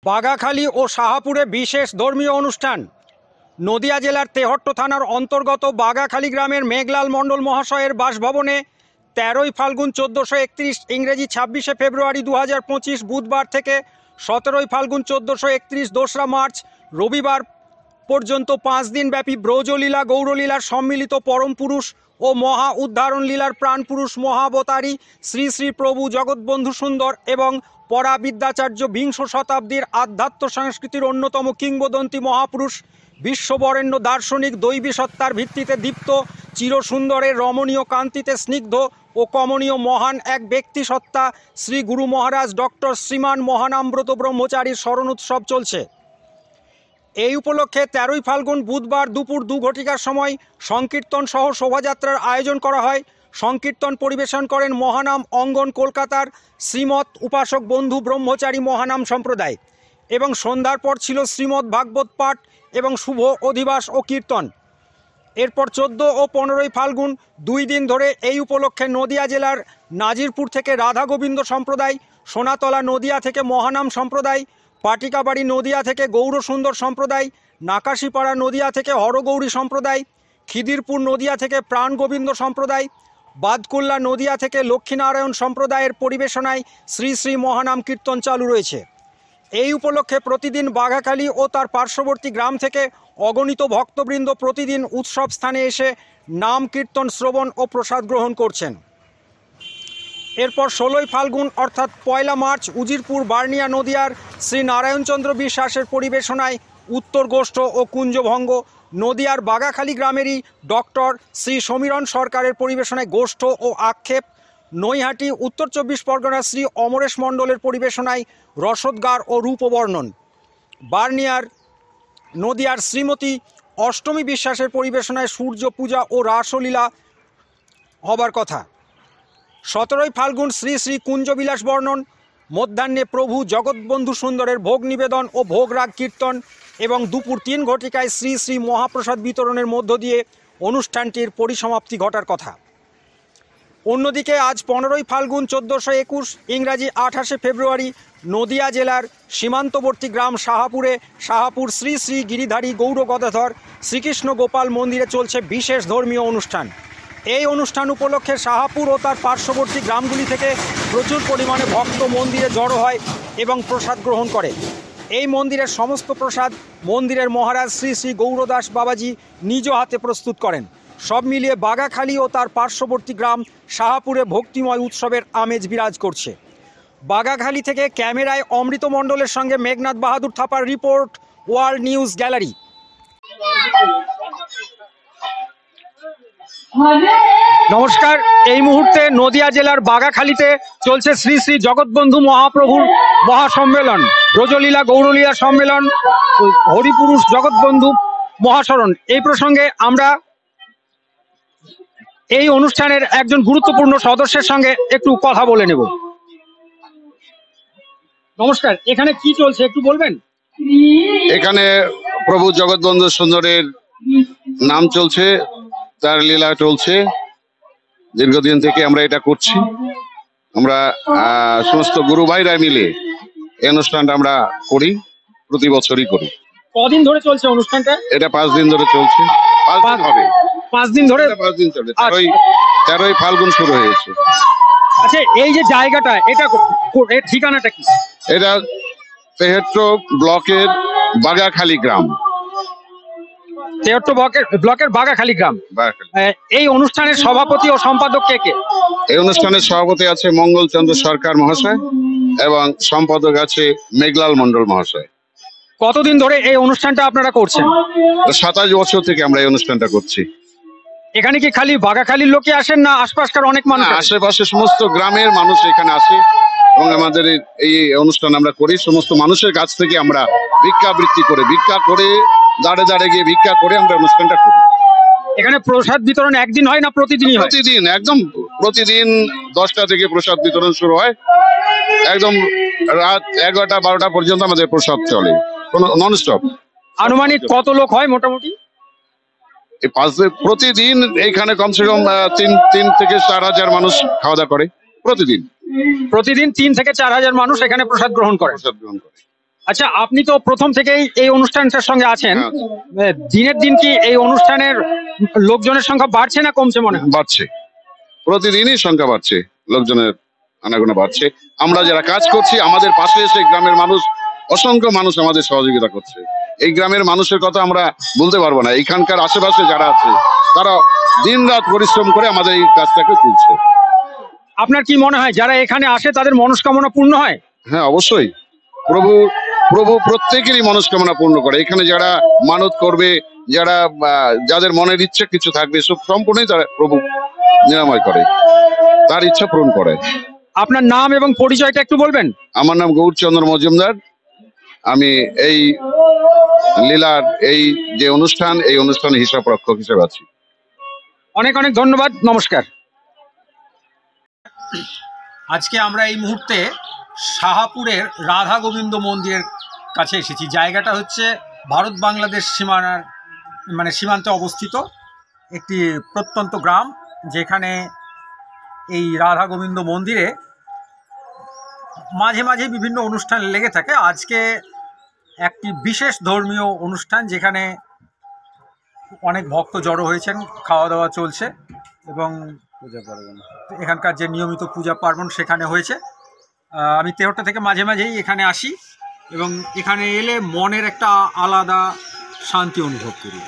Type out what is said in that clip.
বাগাখালী ও শাহাপুরে বিশেষ ধর্মীয় অনুষ্ঠান। নদিয়া জেলার তেহট্ট থানার অন্তর্গত বাগাখালী গ্রামের মেঘলাল মণ্ডল মহাশয়ের বাসভবনে 13ই ফাল্গুন 1431 ইংরেজি 26শে ফেব্রুয়ারি 2025 বুধবার থেকে 17ই ফাল্গুন 1431 2রা মার্চ রবিবার পর্যন্ত 5 দিনব্যাপী ব্রজলীলা গৌরলীলার সম্মিলিত পরম পুরুষ ও মহা উদ্ধারণ লীলার প্রাণপুরুষ মহাবতারী শ্রী শ্রী প্রভু জগৎবন্ধু সুন্দর এবং পরাবিদ্যাচার্য বিংশ শতাব্দীর আধ্যাত্ম সংস্কৃতির অন্যতম কিংবদন্তি মহাপুরুষ বিশ্ববরেণ্য দার্শনিক দৈবী সত্তার ভিত্তিতে দীপ্ত চিরসুন্দরের রমণীয় কান্তিতে স্নিগ্ধ ও কমনীয় মহান এক ব্যক্তি সত্তা শ্রী গুরু মহারাজ ডক্টর শ্রীমান মহানামব্রত ব্রহ্মচারীর স্মরণ উৎসব চলছে। এই উপলক্ষে 13ই ফাল্গুন বুধবার দুপুর 2 ঘটিকার সময় সংকীর্তন সহ শোভাযাত্রার আয়োজন করা হয়। সংকীর্তন পরিবেশন করেন মহানাম অঙ্গন কলকাতার শ্রীমৎ উপাসক বন্ধু ব্রহ্মচারী মহানাম সম্প্রদায় এবং সন্ধ্যার পর ছিল শ্রীমৎ ভাগবত পাঠ এবং শুভ অধিবাস ও কীর্তন। এরপর 14 ও 15ই ফাল্গুন 2 দিন ধরে এই উপলক্ষে নদিয়া জেলার নাজিরপুর থেকে রাধা গোবিন্দ সম্প্রদায়, সোনাতলা নদিয়া থেকে মহানাম সম্প্রদায়, পাটিকাবাড়ি নদিয়া থেকে গৌরসুন্দর সম্প্রদায়, নাকাশিপাড়া নদিয়া থেকে হরগৌরী সম্প্রদায়, খিদিরপুর নদিয়া থেকে প্রাণ গোবিন্দ সম্প্রদায়, বাদকুল্লা নদিয়া থেকে লক্ষ্মীনারায়ণ সম্প্রদায়ের পরিবেশনায় শ্রী শ্রী মহানাম কীর্তন চালু রয়েছে। এই উপলক্ষে প্রতিদিন বাঘাখালী ও তার পার্শ্ববর্তী গ্রাম থেকে অগণিত ভক্তবৃন্দ প্রতিদিন উৎসব স্থানে এসে নাম কীর্তন শ্রবণ ও প্রসাদ গ্রহণ করছেন। এরপর 16ই ফাল্গুন অর্থাৎ 1 মার্চ উজিরপুর বার্নিয়া নদিয়ার শ্রী নারায়ণচন্দ্র বিশ্বাসের পরিবেশনায় উত্তর গোষ্ঠ ও কুঞ্জভঙ্গ, নদিয়ার বাগাখালী গ্রামেরই ডক্টর শ্রী সমীরণ সরকারের পরিবেশনায় গোষ্ঠ ও আক্ষেপ, নৈহাটি উত্তর 24 পরগনার শ্রী অমরেশ মণ্ডলের পরিবেশনায় রসদগার ও রূপবর্ণন, বার্নিয়ার নদিয়ার শ্রীমতী অষ্টমী বিশ্বাসের পরিবেশনায় সূর্য পূজা ও রাসলীলা হবার কথা। 17ই ফাল্গুন শ্রী শ্রী কুঞ্জবিলাস বর্ণন, মধ্যাহ্নে প্রভু জগৎবন্ধু সুন্দরের ভোগ নিবেদন ও ভোগরাগ কীর্তন এবং দুপুর 3 ঘটিকায় শ্রী শ্রী মহাপ্রসাদ বিতরণের মধ্য দিয়ে অনুষ্ঠানটির পরিসমাপ্তি ঘটার কথা। অন্যদিকে আজ 15ই ফাল্গুন 1421 ইংরাজি 28শে ফেব্রুয়ারি নদিয়া জেলার সীমান্তবর্তী গ্রাম শাহাপুর শ্রী শ্রী গিরিধারী গৌর গদাধর শ্রীকৃষ্ণ গোপাল মন্দিরে চলছে বিশেষ ধর্মীয় অনুষ্ঠান। এই অনুষ্ঠান উপলক্ষে শাহাপুর ও তার পার্শ্ববর্তী গ্রামগুলি থেকে প্রচুর পরিমাণে ভক্ত মন্দিরে জড়ো হয় এবং প্রসাদ গ্রহণ করে। এই মন্দিরের সমস্ত প্রসাদ মন্দিরের মহারাজ শ্রী শ্রী গৌরদাস বাবাজি নিজ হাতে প্রস্তুত করেন। সব মিলিয়ে বাগাখালী ও তার পার্শ্ববর্তী গ্রাম শাহাপুরে ভক্তিময় উৎসবের আমেজ বিরাজ করছে। বাগাখালী থেকে ক্যামেরায় অমৃত মণ্ডলের সঙ্গে Meghnath Bahadur Thapar report, world news gallery. নমস্কার, এই মুহূর্তে নদিয়া জেলার বাগাখালীতে চলছে শ্রী শ্রী জগৎবন্ধু মহাপ্রভুর মহাসম্মেলন, ব্রজলীলা গৌরলীলা সম্মেলন, হরিপুরুষ জগৎবন্ধু মহাশরণ। এই প্রসঙ্গে আমরা এই অনুষ্ঠানের একজন গুরুত্বপূর্ণ সদস্যের সঙ্গে একটু কথা বলে নেব। নমস্কার, এখানে কি চলছে একটু বলবেন? এখানে প্রভু জগৎবন্ধু সুন্দরের নাম চলছে, তার লীলা চলছে। দীর্ঘদিন থেকে আমরা এটা করছি। আমরা সমস্ত গুরু ভাইরা মিলে এই অনুষ্ঠানটা আমরা করি, প্রতি বছরই করি। কদিন ধরে চলছে অনুষ্ঠানটা? এটা 5 দিন ধরে চলছে। 5 দিন হবে। 5 দিন ধরে? 5 দিন চলে। 13ই ফাল্গুন শুরু হয়েছে। আচ্ছা, এই যে জায়গাটা, এটা ঠিকানাটা কি? এটা তেহট্ট ব্লকের বাগাখালী গ্রাম। তেহট্ট ব্লকের বাগাখালী গ্রাম। এই অনুষ্ঠানের সভাপতি ও সম্পাদক কে কে? এই অনুষ্ঠানের সভাপতি আছে মঙ্গলচন্দ্র সরকার মহাশয় এবং সম্পাদক আছে মেঘলাল মণ্ডল মহাশয়। কতদিন ধরে এই অনুষ্ঠানটা আপনারা করছেন? 27 বছর থেকে আমরা এই অনুষ্ঠানটা করছি। এখানে কি খালি বাগাখালীর লোকে আসেন না আশপাশকার অনেক মানুষ? আশেপাশে সমস্ত গ্রামের মানুষ এখানে আসে এবং আমাদের এই অনুষ্ঠান আমরা করি। সমস্ত মানুষের কাছ থেকে আমরা ভিক্ষাবৃত্তি করে দাঁড়ে দাঁড়ে গিয়ে ভিক্ষা করে আমরা অনুষ্ঠানটা করি। এখানে প্রসাদ বিতরণ একদিন হয় না প্রতিদিনই হয়? প্রতিদিন, একদম প্রতিদিন 10টা থেকে প্রসাদ বিতরণ শুরু হয়, একদম রাত 11টা 12টা পর্যন্ত আমাদের প্রসাদ চলে, কোনো নন স্টপ। আনুমানিক কত লোক হয় মোটামুটি? প্রতিদিন এইখানে কমসে কম 3 থেকে 4 হাজার মানুষ খাওয়া দাওয়া করে প্রতিদিন। 3 থেকে 4 হাজার মানুষ এখানে প্রসাদ গ্রহণ করে। আচ্ছা, আপনি তো প্রথম থেকেই এই অনুষ্ঠানটার সঙ্গে আছেন। হ্যাঁ, দিনের দিন কি এই অনুষ্ঠানের লোকজনের সংখ্যা বাড়ছে না কমছে মনে হয়? বাড়ছে, প্রতিদিনই সংখ্যা বাড়ছে, লোকজনের আনাগোনা বাড়ছে। আমরা যারা কাজ করছি, আমাদের পাশে এসে গ্রামের মানুষ, অসংখ্য মানুষ আমাদের সহযোগিতা করছে। এই গ্রামের মানুষের কথা আমরা বলতে পারবো না। এখানকার আশেপাশে যারা আছে তারা দিন রাত পরিশ্রম করে আমাদের এই কাজটাকে তুলছে। আপনার কি মনে হয় যারা এখানে আসে তাদের মনস্কামনা পূর্ণ হয়? হ্যাঁ, অবশ্যই। প্রভু প্রভু প্রত্যেকেরই মনস্কামনা পূর্ণ করে। এখানে যারা মানত করবে, যারা যাদের মনের ইচ্ছে কিছু থাকবে, সব সম্পূর্ণই তারা প্রভু নিরাময় করে, তার ইচ্ছা পূরণ করে। আপনার নাম এবং পরিচয়টা একটু বলবেন? আমার নাম গৌরচন্দ্র মজুমদার। আমি এই লীলার এই যে অনুষ্ঠান, এই অনুষ্ঠানের হিসাব রক্ষক হিসেবে আছি। অনেক অনেক ধন্যবাদ, নমস্কার। আজকে আমরা এই মুহূর্তে শাহাপুরের রাধা গোবিন্দ মন্দিরের কাছে এসেছি। জায়গাটা হচ্ছে ভারত বাংলাদেশ সীমানার সীমান্তে অবস্থিত একটি প্রত্যন্ত গ্রাম, যেখানে এই রাধা গোবিন্দ মন্দিরে মাঝে মাঝে বিভিন্ন অনুষ্ঠান লেগে থাকে। আজকে একটি বিশেষ ধর্মীয় অনুষ্ঠান, যেখানে অনেক ভক্ত জড়ো হয়েছেন, খাওয়া দাওয়া চলছে এবং এখানকার যে নিয়মিত পূজা পার্বণ সেখানে হয়েছে। আমি তেহট্টা থেকে মাঝে মাঝেই এখানে আসি এবং এখানে এলে মনের একটা আলাদা শান্তি অনুভব করি।